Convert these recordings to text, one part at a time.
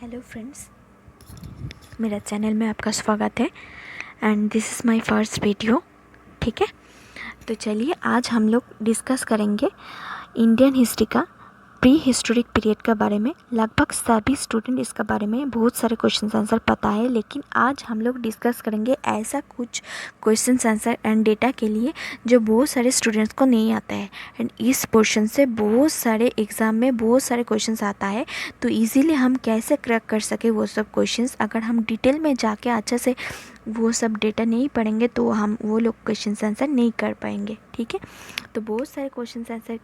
Hello friends, मेरा channel में आपका स्वागत है and this is my first video. ठीक है, तो चलिए आज हम लोग डिस्कस करेंगे इंडियन हिस्ट्री का प्री हिस्टोरिक पीरियड के बारे में। लगभग सभी स्टूडेंट इसके बारे में बहुत सारे क्वेश्चन आंसर पता है, लेकिन आज हम लोग डिस्कस करेंगे ऐसा कुछ क्वेश्चन आंसर एंड डेटा के लिए जो बहुत सारे स्टूडेंट्स को नहीं आता है एंड इस पोर्शन से बहुत सारे एग्ज़ाम में बहुत सारे क्वेश्चंस आता है। तो इजीली हम कैसे क्रैक कर सके वो सब क्वेश्चंस, अगर हम डिटेल में जाके अच्छे से वो सब डेटा नहीं पढ़ेंगे तो हम वो लोग क्वेश्चन आंसर नहीं कर पाएंगे। ठीक है, तो बहुत सारे क्वेश्चन आंसर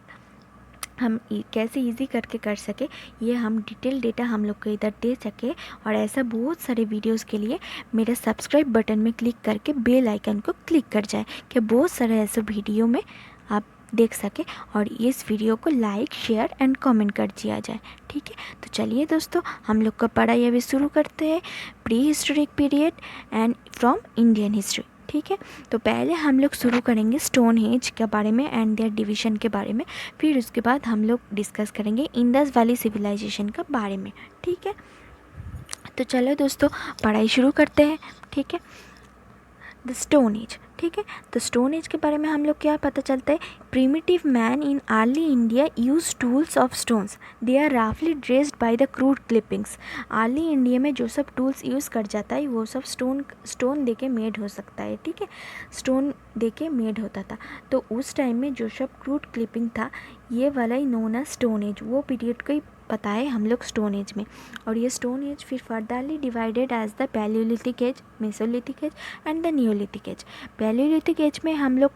हम कैसे इजी करके कर सके, ये हम डिटेल डेटा हम लोग को इधर दे सके। और ऐसा बहुत सारे वीडियोस के लिए मेरा सब्सक्राइब बटन में क्लिक करके बेल आइकन को क्लिक कर जाए कि बहुत सारे ऐसे वीडियो में आप देख सके और इस वीडियो को लाइक शेयर एंड कमेंट कर दिया जाए। ठीक है, तो चलिए दोस्तों हम लोग का पढ़ाई अभी शुरू करते हैं pre historic period and from Indian history. ठीक है, तो पहले हम लोग शुरू करेंगे स्टोन हेज के बारे में एंड देयर डिवीज़न के बारे में, फिर उसके बाद हम लोग डिस्कस करेंगे इंडस वैली सिविलाइजेशन के बारे में। ठीक है, तो चलो दोस्तों पढ़ाई शुरू करते हैं। ठीक है, द स्टोन एज। ठीक है, तो स्टोन एज के बारे में हम लोग क्या पता चलता है, primitive man in early India use tools of stones, they are राफली dressed by the crude clippings. Early India में जो सब टूल्स यूज़ कर जाता है वो सब स्टोन दे के मेड हो सकता है। ठीक है, स्टोन दे के मेड होता था। तो उस टाइम में जो सब क्रूड क्लिपिंग था ये वाला ही नोन है स्टोन एज, वो पीरियड को ही पता है हम लोग स्टोन एज में। और ये स्टोन एज फिर furtherly divided as the palaeolithic age, mesolithic age and the neolithic age. Palaeolithic age में हम लोग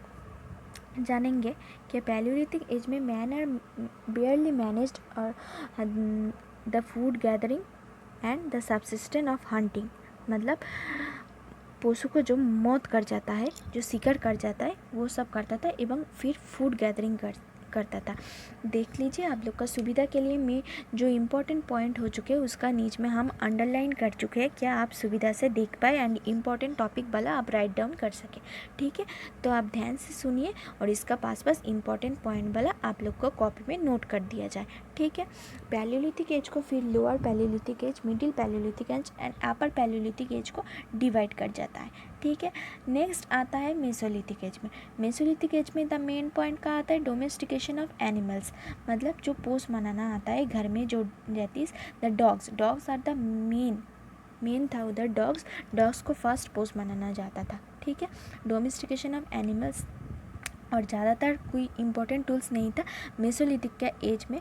जानेंगे कि पैलियोलिथिक एज में मैन आर बेयरली मैनेज्ड और the food gathering and the subsistence of hunting, मतलब पशु को जो मौत कर जाता है, जो शिकार कर जाता है वो सब करता था एवं फिर फूड गैदरिंग करता था। देख लीजिए आप लोग का सुविधा के लिए मैं जो इम्पोर्टेंट पॉइंट हो चुके हैं उसका नीच में हम अंडरलाइन कर चुके हैं, क्या आप सुविधा से देख पाए एंड इम्पोर्टेंट टॉपिक वाला आप राइट डाउन कर सके। ठीक है, तो आप ध्यान से सुनिए और इसका पास इम्पोर्टेंट पॉइंट वाला आप लोग को कॉपी में नोट कर दिया जाए। ठीक है, पैलियोलिथिक एज को फिर lower palaeolithic age, middle palaeolithic age and upper palaeolithic age को डिवाइड कर जाता है। ठीक है, नेक्स्ट आता है मेसोलिथिक एज में। मेसोलिथिक एज में द मेन पॉइंट का आता है डोमेस्टिकेशन ऑफ एनिमल्स, मतलब जो पोस मनाना आता है घर में जो रहती the dogs are the main था उधर। डॉग्स को फर्स्ट पोस मनाना जाता था। ठीक है, डोमेस्टिकेशन ऑफ एनिमल्स और ज़्यादातर कोई इम्पोर्टेंट टूल्स नहीं था मेसोलिथिक के एज में,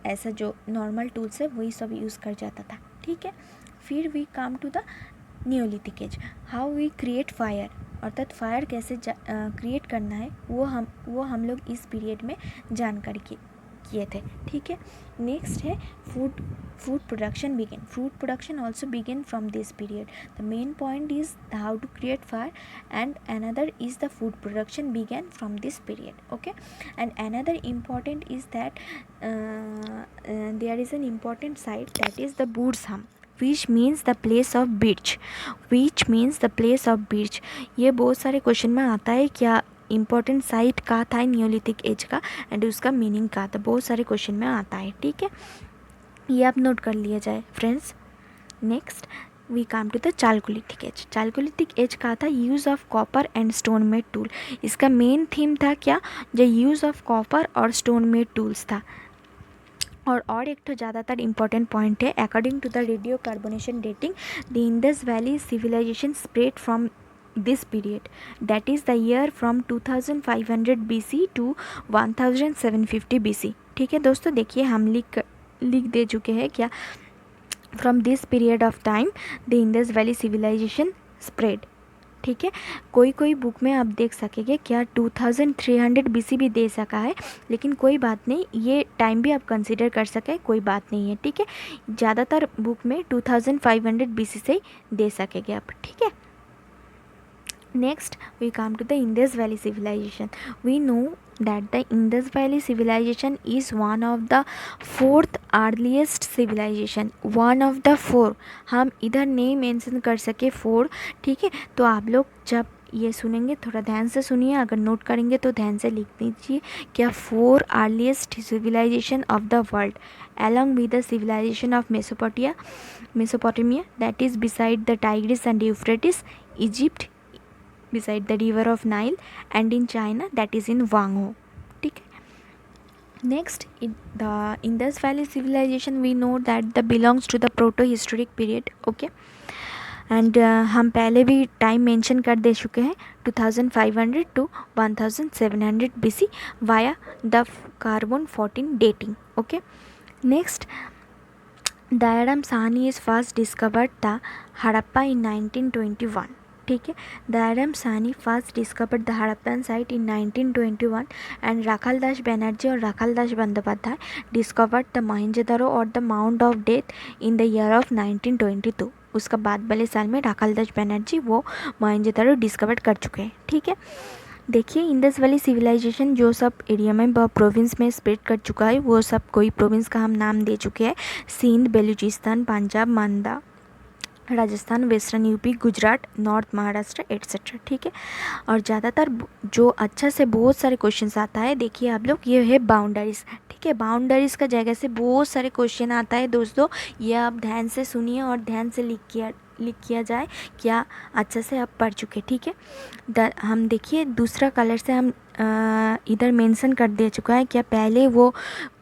ऐसा जो नॉर्मल टूल्स है वही सब यूज़ कर जाता था। ठीक है, फिर we come to the neolithic age, how we create fire, अर्थात फायर कैसे क्रिएट करना है वो हम लोग इस पीरियड में जानकारी किए थे। ठीक है, नेक्स्ट है food production begin. Food production also begin from this period. The main point is how to create fire and another is the food production began from this period. Okay, and another important is that there is an important site that is the Burzahom, which means the place of birch। ये बहुत सारे question में आता है, क्या important site का था neolithic age का एंड उसका मीनिंग का था, बहुत सारे क्वेश्चन में आता है। ठीक है, ये आप नोट कर लिया जाए friends. Next we come to the chalcolithic age. Chalcolithic age का था use of copper and stone made tool. इसका मेन थीम था क्या, जो यूज़ ऑफ कॉपर और स्टोन मेड टूल्स था। और एक तो ज़्यादातर इंपॉर्टेंट पॉइंट है, according to the radio carbonation dating the Indus valley civilisation spread from this period, that is the year from 2500 BC to 1750 BC। ठीक है दोस्तों, देखिए हम लिख दे चुके हैं क्या, from this period of time the Indus valley civilisation spread. ठीक है, कोई बुक में आप देख सकेंगे क्या 2300 BC भी दे सका है, लेकिन कोई बात नहीं, ये टाइम भी आप कंसिडर कर सकें, कोई बात नहीं है। ठीक है, ज़्यादातर बुक में 2500 BC से ही दे सकेंगे आप। ठीक है, next we come to the Indus Valley civilization. We know that the Indus Valley civilization is one of the fourth earliest civilization, one of the four। हम इधर नहीं मेंशन कर सके फोर। ठीक है, तो आप लोग जब ये सुनेंगे थोड़ा ध्यान से सुनिए, अगर नोट करेंगे तो ध्यान से लिख दीजिए क्या four earliest civilisation of the world along with the civilization of Mesopotamia, that is beside the Tigris and Euphrates, Egypt beside the river of Nile, and in China, that is in Wang Ho. ठीक है. Next, the Indus Valley civilization, we know that the belongs to the proto-historic period. Okay. And हम पहले भी time mention कर दे चुके हैं 2500 to 1700 BC via the carbon 14 dating. Okay. Next, Dayaram Sahni is first discovered the Harappa in 1921. ठीक है. Dayaram Sahni first discovered the Harappan site in 1921 and Rakhaldas Banerjee और Rakhaldas Bandopadhyay discovered the Mohenjodaro और the mount of death in the year of 1922. उसका बाद वाले साल में राखालदास बनर्जी वो मोहनजोदड़ो डिस्कवर कर चुके हैं. ठीक है. देखिए, इंडस वैली सिविलाइजेशन जो सब एरिया में प्रोविंस में स्प्रेड कर चुका है, वो सब कोई प्रोविंस का हम नाम दे चुके हैं. सिंध, बलूचिस्तान, पंजाब, मांदा, Rajasthan, western UP, Gujarat, north Maharashtra etcetera. ठीक है. और ज़्यादातर जो अच्छा से बहुत सारे क्वेश्चंस आता है, देखिए आप लोग, ये है बाउंड्रीज. ठीक है. बाउंड्रीज का जगह से बहुत सारे क्वेश्चन आता है दोस्तों. ये आप ध्यान से सुनिए और ध्यान से लिख किया जाए क्या अच्छा से आप पढ़ चुके. ठीक है. हम देखिए दूसरा कलर से हम इधर मेंशन कर दे चुका है क्या पहले वो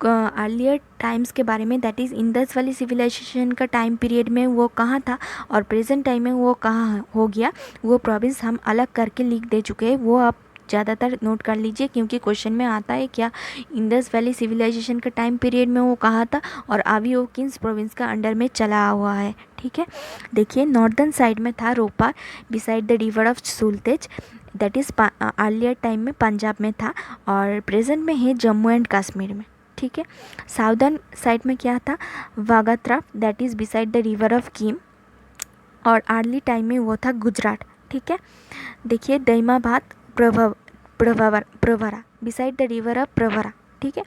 अर्लियर टाइम्स के बारे में, that is Indus valley civilisation का टाइम पीरियड में वो कहाँ था और प्रेजेंट टाइम में वो कहाँ हो गया, वो प्रोविंस हम अलग करके लिख दे चुके हैं. वो आप ज़्यादातर नोट कर लीजिए क्योंकि क्वेश्चन में आता है क्या इंडस वैली सिविलाइजेशन का टाइम पीरियड में वो कहाँ था और अभी वो किस प्रोविंस का अंडर में चला हुआ है. ठीक है. देखिए, नॉर्दर्न साइड में था Ropar beside the river of Sutlej, that is earlier time में पंजाब में था और प्रेजेंट में है जम्मू एंड कश्मीर में. ठीक है. साउदर्न साइड में क्या था, वागात्रा, that is beside the river of Kim और अर्ली टाइम में वो था गुजरात. ठीक है. देखिए, Daimabad, Pravara beside the river of Pravara. ठीक है.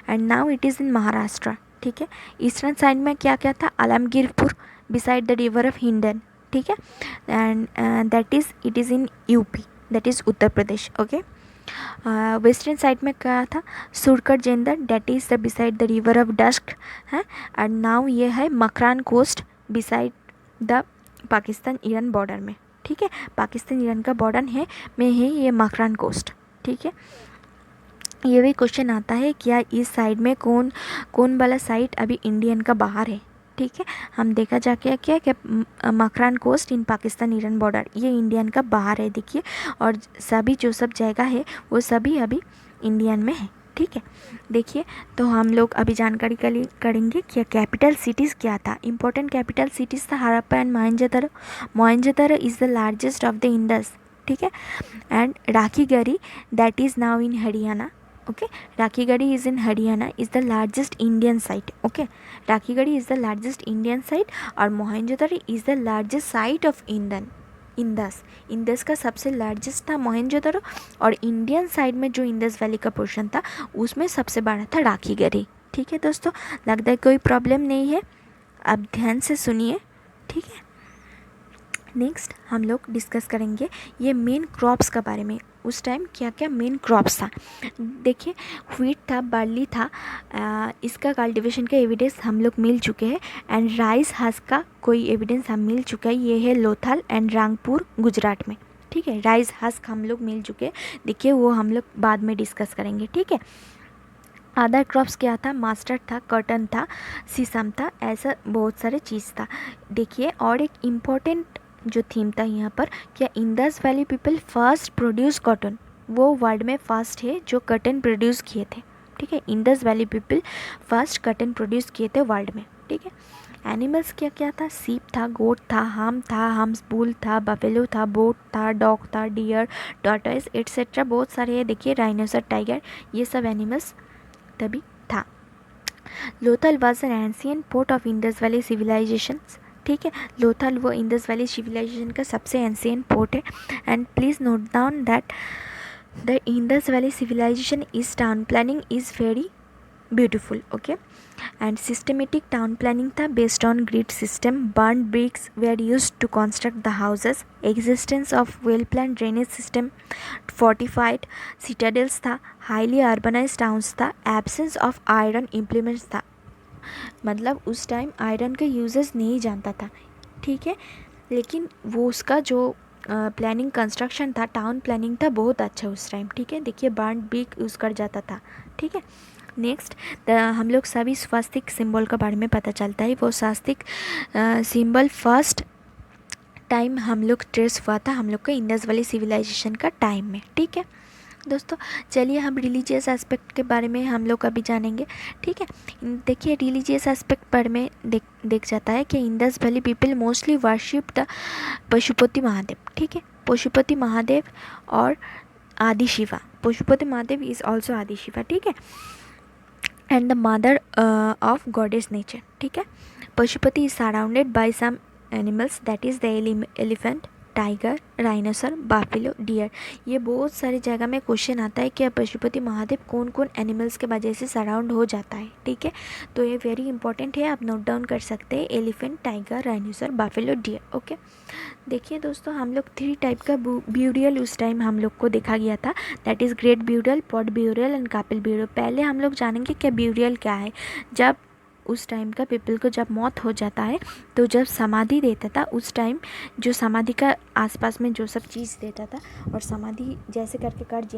And now it is in Maharashtra. ठीक है. ईस्टर्न साइड में क्या क्या था, Alamgirpur beside the river of Hindon. ठीक है. And that is it is in UP, that is Uttar Pradesh. Okay. Western side में क्या था, सुरकट Dor, that is the beside the river of Dasht है. एंड नाउ ये है Makran coast beside the Pakistan Iran border में. ठीक है. पाकिस्तान ईरान का बॉर्डर में है ये मकरान कोस्ट. ठीक है. ये भी क्वेश्चन आता है क्या इस साइड में कौन वाला साइड अभी इंडियन का बाहर है. ठीक है. हम देखा जा क्या Makran coast in Pakistan Iran border ये इंडियन का बाहर है. देखिए, और सभी जो सब जगह है वो सभी अभी इंडियन में है. ठीक है. देखिए, तो हम लोग अभी जानकारी करेंगे क्या कैपिटल सिटीज़ क्या था. इंपॉर्टेंट कैपिटल सिटीज़ था Harappa and Mohenjodaro. Mohenjodaro is the largest of the Indus. ठीक है. And Rakhigarhi, that is now in Haryana. Okay. Rakhigarhi is in Haryana, is the largest Indian site. Okay. Rakhigarhi is the largest Indian site और Mohenjodaro is the largest site of Indus का सबसे largest था मोहनजोदड़ो और Indian side में जो Indus valley का पोर्शन था उसमें सबसे बड़ा था राखीगढ़ी. ठीक है दोस्तों, लगता है कोई प्रॉब्लम नहीं है, अब ध्यान से सुनिए. ठीक है. नेक्स्ट हम लोग डिस्कस करेंगे ये मेन क्रॉप्स का बारे में. उस टाइम क्या क्या मेन क्रॉप्स था. देखिए, व्हीट था, बार्ली था, इसका कल्टीवेशन का एविडेंस हम लोग मिल चुके हैं. एंड राइस हस का कोई एविडेंस हम मिल चुका है, ये है लोथल एंड रांगपुर गुजरात में. ठीक है. राइस हस्क हम लोग मिल चुके हैं. देखिए, वो हम लोग बाद में डिस्कस करेंगे. ठीक है. अदर क्रॉप्स क्या था, मास्टर्ड था, कॉटन था, सीसम था, ऐसा बहुत सारे चीज़ था. देखिए, और एक इम्पॉर्टेंट जो थीम था यहाँ पर, क्या Indus valley people first produce cotton, वो वर्ल्ड में फर्स्ट है जो कॉटन प्रोड्यूस किए थे. ठीक है. Indus valley people first cotton produce किए थे वर्ल्ड में. ठीक है. एनिमल्स क्या क्या था, सीप था, गोट था, हम्स, बुल था, बफेलो था, बोट था, डॉग था, डियर, टॉर्टोइस एट्सेट्रा बहुत सारे हैं. देखिए, राइनोसर, टाइगर, ये सब एनिमल्स तभी था. Lothal was an ancient port of Indus valley civilization. ठीक है. लोथल वो इंडस वैली सिविलाइजेशन का सबसे एंशियंट पोर्ट है. And please note down that the Indus valley civilization is town planning is very beautiful. Okay. And systematic town planning था based on grid system. Burn bricks were used to construct the houses. Existence of well plan drainage system, fortified citadels था, highly urbanise towns था, absence of iron implements था. मतलब उस time iron का uses नहीं जानता था, ठीक है, लेकिन वो उसका जो प्लानिंग कंस्ट्रक्शन था, टाउन प्लानिंग था, बहुत अच्छा उस टाइम, ठीक है। देखिए बार्न बिग यूज़ कर जाता था, ठीक है। नेक्स्ट हम लोग सभी स्वास्तिक सिंबल के बारे में पता चलता है। वो स्वास्तिक सिंबल फर्स्ट टाइम हम लोग ट्रेस हुआ था हम लोग का इंडस वैली सिविलाइजेशन का टाइम में, ठीक है दोस्तों। चलिए हम रिलीजियस एस्पेक्ट के बारे में हम लोग अभी जानेंगे, ठीक है। देखिए रिलीजियस एस्पेक्ट पर में देख जाता है कि Indus valley people mostly worship the Pashupati Mahadev, ठीक है। पशुपति महादेव और आदि शिवा, पशुपति महादेव इज़ ऑल्सो आदि शिवा, ठीक है, and the mother of goddess nature, ठीक है। Pashupati is surrounded by some animals that is the elephant, tiger, rhinoceros, buffalo, deer. ये बहुत सारी जगह में क्वेश्चन आता है कि पशुपति महादेव कौन कौन एनिमल्स के वजह से सराउंड हो जाता है, ठीक है। तो ये वेरी इंपॉर्टेंट है, आप नोट डाउन कर सकते हैं, elephant, tiger, rhinoceros, buffalo, dear, okay. देखिए दोस्तों हम लोग 3 टाइप का ब्यूरियल उस टाइम हम लोग को देखा गया था, that is great burial, pot burial and Kapil burial. पहले हम लोग जानेंगे क्या ब्यूरियल क्या है। जब उस टाइम का पीपल को जब मौत हो जाता है तो जब समाधि देता था उस टाइम, जो समाधि का आसपास में जो सब चीज़ देता था और समाधि जैसे करके कट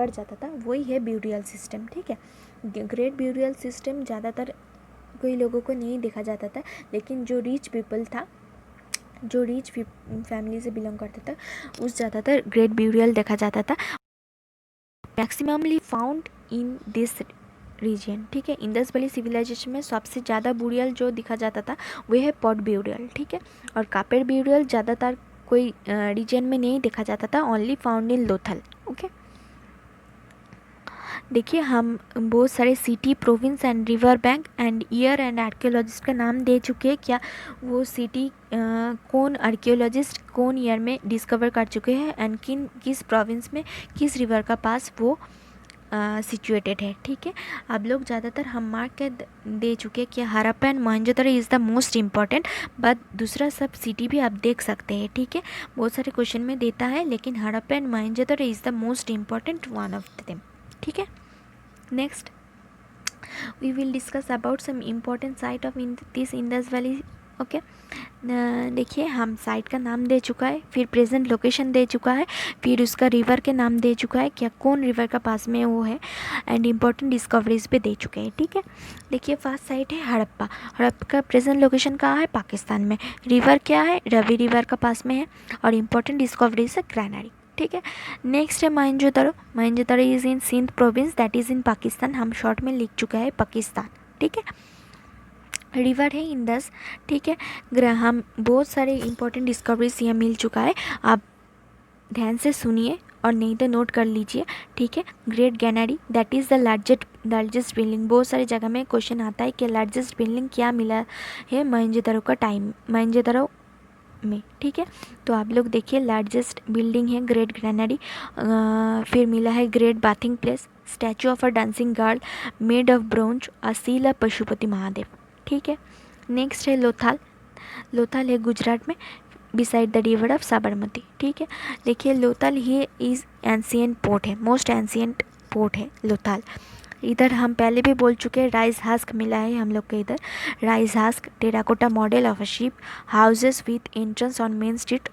जाता था वही है ब्यूरियल सिस्टम, ठीक है। ग्रेट ब्यूरियल सिस्टम ज़्यादातर कोई लोगों को नहीं देखा जाता था, लेकिन जो रिच पीपल था, जो रिच फैमिली से बिलोंग करता था उस ज़्यादातर ग्रेट ब्यूरियल देखा जाता था, maximally found in this region, ठीक है। इंडस वैली सिविलाइजेशन में सबसे ज़्यादा ब्यूरियल जो दिखा जाता था वो है पॉट ब्यूरियल, ठीक है। और कापेर ब्यूरियल ज़्यादातर कोई रीजन में नहीं देखा जाता था, only found in Lothal, okay. देखिए हम बहुत सारे city, province and river bank and year and archaeologist का नाम दे चुके हैं। क्या वो सिटी कौन आर्कियोलॉजिस्ट कौन ईयर में डिस्कवर कर चुके हैं एंड किस प्रोविंस में किस रिवर का पास वो सिचुएटेड है, ठीक है। आप लोग ज़्यादातर हम मार्क के दे चुके हैं कि Harappa and Mohenjodaro is the most important, but दूसरा सब सिटी भी आप देख सकते हैं, ठीक है। बहुत सारे क्वेश्चन में देता है, लेकिन Harappa and Mohenjodaro is the most important one of them, ठीक है। Next we will discuss about some important site of this Indus valley, okay. देखिए हम साइट का नाम दे चुका है, फिर प्रेजेंट लोकेशन दे चुका है, फिर उसका रिवर के नाम दे चुका है, क्या कौन रिवर का पास में वो है, एंड इम्पोर्टेंट डिस्कवरीज पे दे चुके हैं, ठीक है। देखिए फर्स्ट साइट है हड़प्पा। हड़प्पा का प्रेजेंट लोकेशन कहाँ है, पाकिस्तान में। रिवर क्या है, रवि रिवर का पास में है, और इम्पोर्टेंट डिस्कवरीज है ग्रेनारी, ठीक है। नेक्स्ट है Mohenjodaro. Mohenjodaro is in Sindh province, that is in Pakistan, हम शॉर्ट में लिख चुका है पाकिस्तान, ठीक है। रिवर है इंडस, ठीक है। हम बहुत सारे इंपॉर्टेंट डिस्कवरीज यहाँ मिल चुका है, आप ध्यान से सुनिए और नहीं तो नोट कर लीजिए, ठीक है। Great granary that is the largest building. बहुत सारी जगह में क्वेश्चन आता है कि लार्जेस्ट बिल्डिंग क्या मिला है मोहनजोदड़ो का टाइम, मोहनजोदड़ो में, ठीक है। तो आप लोग देखिए लार्जेस्ट बिल्डिंग है ग्रेट ग्रेनारी, फिर मिला है great bathing place, statue of a dancing girl made of bronze, Aseel of Pashupati Mahadev, ठीक है। नेक्स्ट है लोथाल। लोथाल है गुजरात में, beside the river of Sabarmati, ठीक है। देखिए Lothal he is ancient port है, मोस्ट एंशियंट पोर्ट है लोथाल। इधर हम पहले भी बोल चुके हैं, राइस हस्क मिला है हम लोग के इधर, rice husk, terracotta model of a ship, houses with entrance on main street,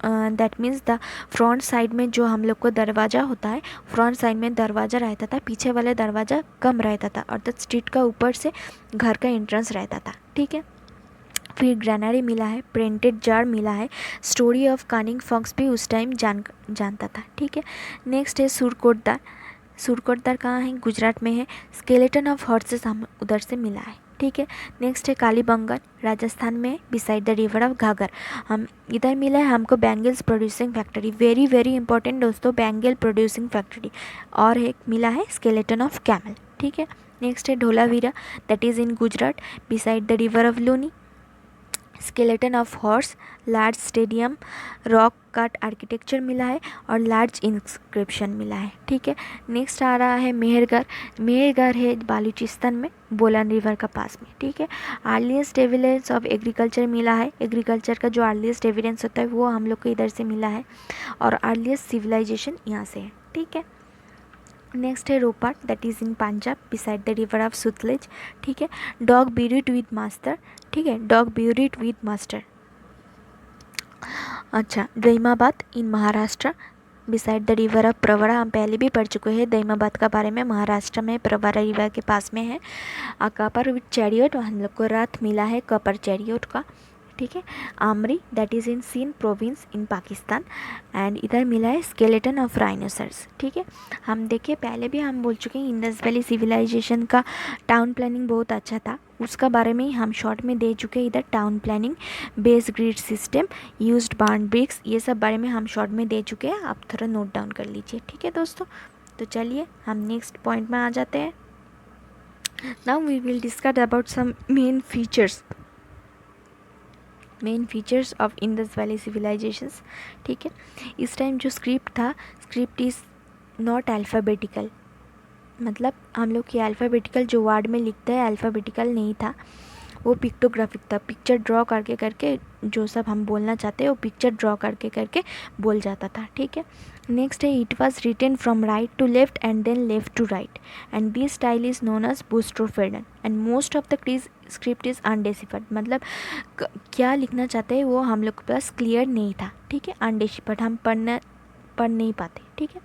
that means the front side में जो हम लोग को दरवाज़ा होता है, फ्रंट साइड में दरवाज़ा रहता था, पीछे वाले दरवाज़ा कम रहता था, और द स्ट्रीट का ऊपर से घर का एंट्रेंस रहता था, ठीक है। फिर ग्रेनारी मिला है, प्रिंटेड जार मिला है, स्टोरी ऑफ कनिंग फॉक्स भी उस टाइम जानता था, ठीक है। नेक्स्ट है सुरकोटदार। सुरकोटदार कहाँ है, गुजरात में है। स्केलेटन ऑफ हॉर्सेस हम उधर से मिला है, ठीक है। नेक्स्ट है कालीबंगन, राजस्थान में, बिसाइड द रिवर ऑफ घाघर। हम इधर मिला है हमको bangles producing factory, very very important दोस्तों, बैंगल प्रोड्यूसिंग फैक्ट्री। और एक मिला है स्केलेटन ऑफ कैमल, ठीक है। नेक्स्ट है Dholavira, that is in Gujarat, beside the river of Luni. Skeleton of horse, large stadium, rock cut architecture मिला है, और लार्ज इंस्क्रिप्शन मिला है, ठीक है। नेक्स्ट आ रहा है मेहरगढ़। मेहरगढ़ है बालूचिस्तान में, बोलन रिवर का पास में, ठीक है। अर्लीस्ट एविडेंस ऑफ एग्रीकल्चर मिला है, एग्रीकल्चर का जो अर्लीस्ट एविडेंस होता है वो हम लोग को इधर से मिला है, और अर्लीस्ट सिविलाइजेशन यहाँ से है, ठीक है। नेक्स्ट है Ropar, that is in Punjab beside the river of Sutlej, ठीक है। डॉग ब्यूरिड विद मास्टर, ठीक है, डॉग ब्यूरिड विद मास्टर। अच्छा, Daimabad in Maharashtra beside the river of Pravara, हम पहले भी पढ़ चुके हैं दईमाबाद का बारे में, महाराष्ट्र में प्रवरा रिवर के पास में है। कपर विथ चैरियट, हम लोग को रथ मिला है कपर चैरियट का, ठीक है। Amri, that is in Sindh province in Pakistan, and इधर मिला है स्केलेटन ऑफ राइनोसर्स, ठीक है। हम देखिए पहले भी हम बोल चुके हैं इंडस वैली सिविलाइजेशन का टाउन प्लानिंग बहुत अच्छा था, उसका बारे में ही हम शॉर्ट में दे चुके हैं। इधर town planning, base grid system, used burn bricks, ये सब बारे में हम शॉर्ट में दे चुके हैं, आप थोड़ा नोट डाउन कर लीजिए, ठीक है दोस्तों। तो चलिए हम नेक्स्ट पॉइंट में आ जाते हैं। Now we will discuss about some main features of Indus valley civilisations, ठीक है। इस टाइम जो स्क्रिप्ट था, स्क्रिप्ट इज़ नॉट अल्फ़ाबेटिकल, मतलब हम लोग की अल्फ़ाबेटिकल जो वर्ड में लिखते हैं अल्फ़ाबेटिकल नहीं था, वो पिक्टोग्राफिक था, पिक्चर ड्रॉ करके करके जो सब हम बोलना चाहते हैं वो पिक्चर ड्रॉ करके करके बोल जाता था, ठीक है। नेक्स्ट है it was written from right to left and then left to right, and this style is known as boustrophedon, and most of the script is undeciphered, मतलब क्या लिखना चाहते हैं वो हम लोग के पास क्लियर नहीं था, ठीक है, अनडेसिफर्ड, हम पढ़ नहीं पाते, ठीक है।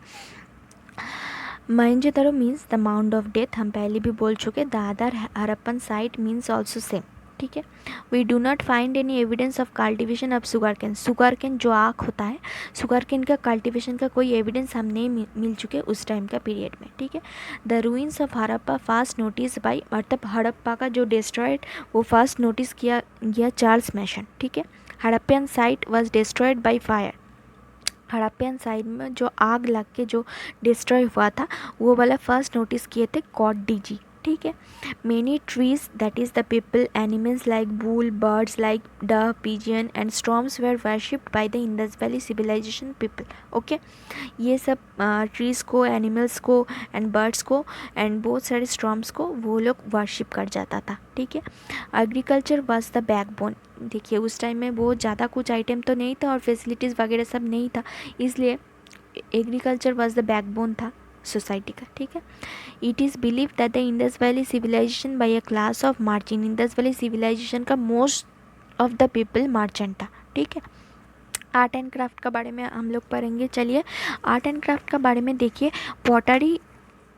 Mohenjodaro means the mount of death, हम पहले भी बोल चुके। The other Harappan site means also same, ठीक है। We do not find any evidence of cultivation of sugar cane, sugar cane जो आख होता है, शुगर कैन का कल्टिवेशन का कोई एविडेंस हम नहीं मिल चुके उस टाइम का पीरियड में, ठीक है। The ruins of Harappa fast notice by, मतलब हड़प्पा का जो डिस्ट्रॉयड वो फास्ट नोटिस किया गया चार्ल्स मैसन, ठीक है। Harappan site was destroyed by fire, Harappan side में जो आग लग के जो डिस्ट्रॉय हुआ था वो वाला फर्स्ट नोटिस किए थे कॉट डीजी, ठीक है। Many trees, that is the peepal, animals like bull, birds like dove, pigeon and storms were worshipped by the Indus valley civilisation people, okay. ये सब ट्रीज़ को, एनिमल्स को एंड बर्ड्स को एंड बहुत सारे स्टॉर्म्स को वो लोग वर्शिप कर जाता था, ठीक है। एग्रीकल्चर वाज द बैकबोन, देखिए उस टाइम में बहुत ज़्यादा कुछ आइटम तो नहीं था और फैसिलिटीज़ वगैरह सब नहीं था, इसलिए एग्रीकल्चर वाज द बैकबोन था सोसाइटी का, ठीक है। It is believe that the Indus valley civilization by a class of merchant, Indus valley civilisation का most of the people merchant था, ठीक है। आर्ट एंड क्राफ्ट का बारे में हम लोग पढ़ेंगे, चलिए आर्ट एंड क्राफ्ट का बारे में देखिए। पॉटरी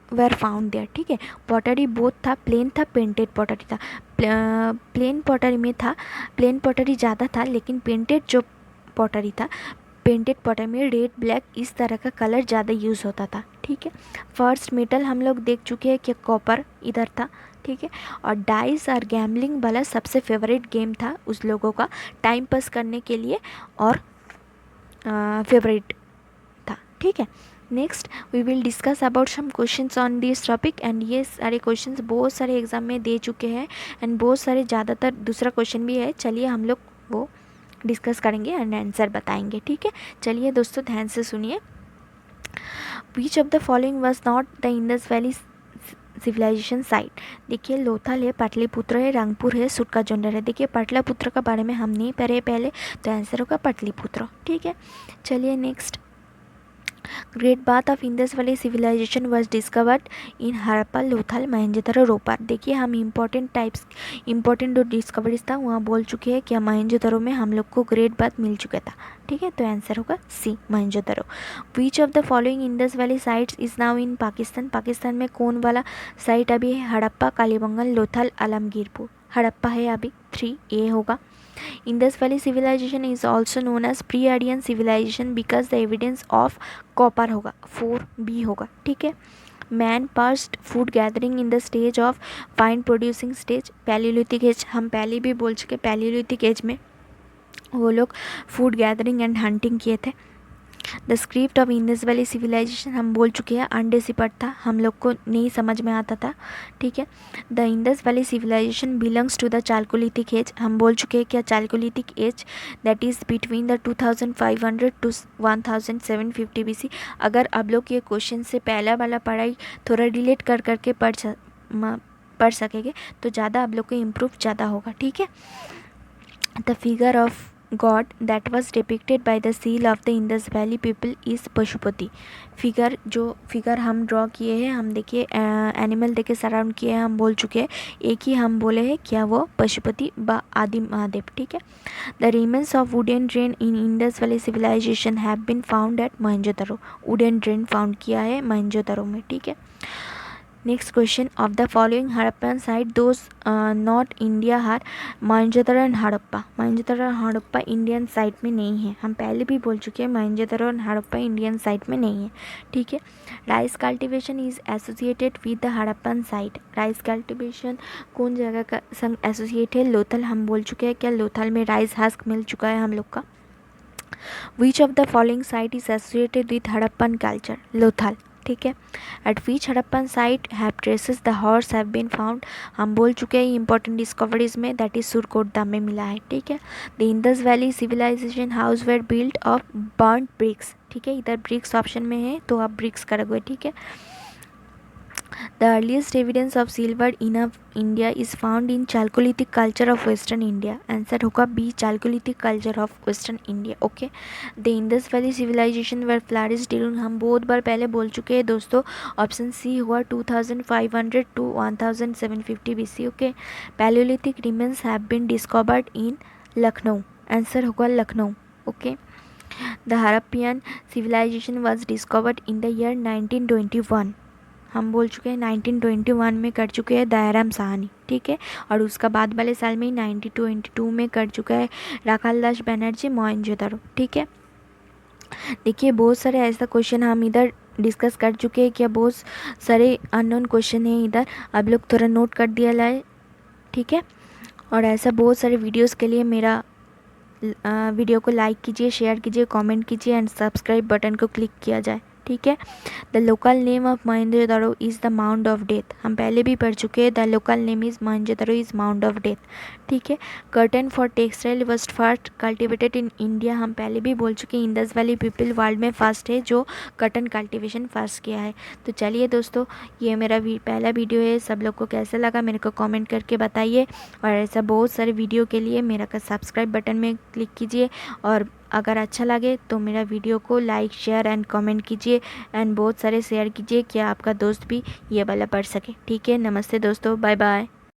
वेर फाउंड देयर, ठीक है। पॉटरी बोथ था, प्लेन था, पेंटेड पॉटरी था। प्लेन पॉटरी में था, प्लेन पॉटरी ज़्यादा था, लेकिन पेंटेड जो पॉटरी था, पेंटेड पॉटरी में रेड, ब्लैक इस तरह का कलर ज़्यादा यूज़ होता था, ठीक है। फर्स्ट मेटल हम लोग देख चुके हैं कि कॉपर इधर था, ठीक है। और डाइस और गैम्बलिंग वाला सबसे फेवरेट गेम था उस लोगों का, टाइम पास करने के लिए और फेवरेट था, ठीक है। Next we will discuss about some questions on this topic, and ये सारे क्वेश्चंस बहुत सारे एग्जाम में दे चुके हैं एंड बहुत सारे ज़्यादातर दूसरा क्वेश्चन भी है, चलिए हम लोग वो डिस्कस करेंगे एंड आंसर बताएंगे, ठीक है। चलिए दोस्तों ध्यान से सुनिए। Which of the following was not the Indus valley civilisation site, देखिए लोथल है, पाटलिपुत्र है, रंगपुर है, सुटकाजुंडर है। देखिए पाटलिपुत्र का बारे में हम नहीं पढ़े पहले, तो आंसर होगा पाटलिपुत्र, ठीक है। चलिए next, great bath of Indus valley civilisation was discovered in Harappa, Lothal, Mohenjodaro, Ropar. देखिए हम इंपॉर्टेंट जो डिस्कवरीज था वहाँ बोल चुके हैं कि मोहनजोदड़ो में हम लोग को ग्रेट बाथ मिल चुका था, ठीक है। तो आंसर होगा C, Mohenjodaro. Which of the following Indus valley sites is now in Pakistan, Pakistan में कौन वाला साइट अभी है, हड़प्पा, कालीबंगन, लोथल, आलमगीरपुर। हड़प्पा है अभी, 3A होगा। Indus Valley civilization is also known as pre-Aryan civilization because the evidence of copper होगा, 4B होगा, ठीक है। Man passed food gathering in the stage of vine producing stage, palaeolithic age, हम पहले भी बोल चुके, पैलियोलिथिक एज में वो लोग फूड गैदरिंग एंड हंटिंग किए थे। The script of Indus valley civilisation हम बोल चुके हैं, अनडेसिफर्ड था, हम लोग को नहीं समझ में आता था, ठीक है। The Indus valley civilisation belongs to the chalcolithic age, हम बोल चुके हैं क्या, chalcolithic age that is between the 2500 to 1750 BC। अगर आप लोग ये क्वेश्चन से पहला वाला पढ़ाई थोड़ा रिलेट कर करके पढ़ सकेंगे तो ज़्यादा आप लोग को इम्प्रूव ज़्यादा होगा, ठीक है। The figure of god that was depicted by the seal of the Indus Valley people is Pashupati. Figure हम ड्रॉ किए हैं, हम देखिए एनिमल देके सराउंड किए हैं, हम बोल चुके हैं, एक ही हम बोले हैं क्या वो पशुपति व आदि महादेव। ठीक है। The remains of wooden drain in Indus valley civilisation have been found at Mohenjodaro. Wooden drain found किया है मोहनजोदड़ो में। ठीक है। Next question, of the following Harappan site does not India her Mohenjodaro and Harappa. Mohenjodaro और हड़प्पा इंडियन साइट में नहीं है, हम पहले भी बोल चुके हैं मोहनजोदड़ो और हड़प्पा इंडियन साइट में नहीं है। ठीक है। Rice cultivation is associated with the Harappan site. Rice cultivation कौन जगह का संग एसोसिएट है? लोथल, हम बोल चुके हैं क्या लोथल में राइस हस्क मिल चुका है हम लोग का। Which of the following site is associated with Harappan culture? Lothal. ठीक है। At which Harappan site have traces the horse have been found? हम बोल चुके हैं इंपॉर्टेंट डिस्कवरीज में, दैट इज सुरकोटदा में मिला है। ठीक है। The Indus valley civilisation house were built of burned bricks. ठीक है, इधर ब्रिक्स ऑप्शन में है तो आप ब्रिक्स करोगे। ठीक है। The earliest evidence of silver in India is found in Chalcolithic culture of Western India. Answer होगा B, Chalcolithic culture of Western India. Okay. The Indus Valley civilization were flourished during, हम बहुत बार पहले बोल चुके हैं दोस्तों, ऑप्शन सी हुआ 2500 to 1750 BC. Okay. Paleolithic remains have been discovered in Lucknow. Answer होगा Lucknow. Okay. The Harappan civilization was discovered in the year 1921. हम बोल चुके हैं 1921 में कर चुके हैं दयाराम साहनी। ठीक है। और उसका बाद वाले साल में 1922 में कर चुका है राखाल दास बनर्जी मोहनजोदड़ो। ठीक है। देखिए बहुत सारे ऐसा क्वेश्चन हम इधर डिस्कस कर चुके हैं, क्या बहुत सारे अननोन क्वेश्चन हैं इधर, आप लोग थोड़ा नोट कर दिया लाए। ठीक है। और ऐसा बहुत सारे वीडियोस के लिए मेरा वीडियो को लाइक कीजिए, शेयर कीजिए, कमेंट कीजिए एंड सब्सक्राइब बटन को क्लिक किया जाए। ठीक है। The local name of Mohenjodaro is the mount of death. हम पहले भी पढ़ चुके हैं, the local name is Mohenjodaro is mount of death. ठीक है। Curtain for textile was first cultivated in India. हम पहले भी बोल चुके हैं इंडस वैली पीपल वर्ल्ड में फर्स्ट है जो कॉटन कल्टिवेशन फर्स्ट किया है। तो चलिए दोस्तों, ये मेरा पहला वीडियो है, सब लोग को कैसा लगा मेरे को कमेंट करके बताइए। और ऐसा बहुत सारे वीडियो के लिए मेरा सब्सक्राइब बटन में क्लिक कीजिए, और अगर अच्छा लगे तो मेरा वीडियो को लाइक शेयर एंड कमेंट कीजिए एंड बहुत सारे शेयर कीजिए कि आपका दोस्त भी ये वाला पढ़ सके। ठीक है। नमस्ते दोस्तों, बाय बाय।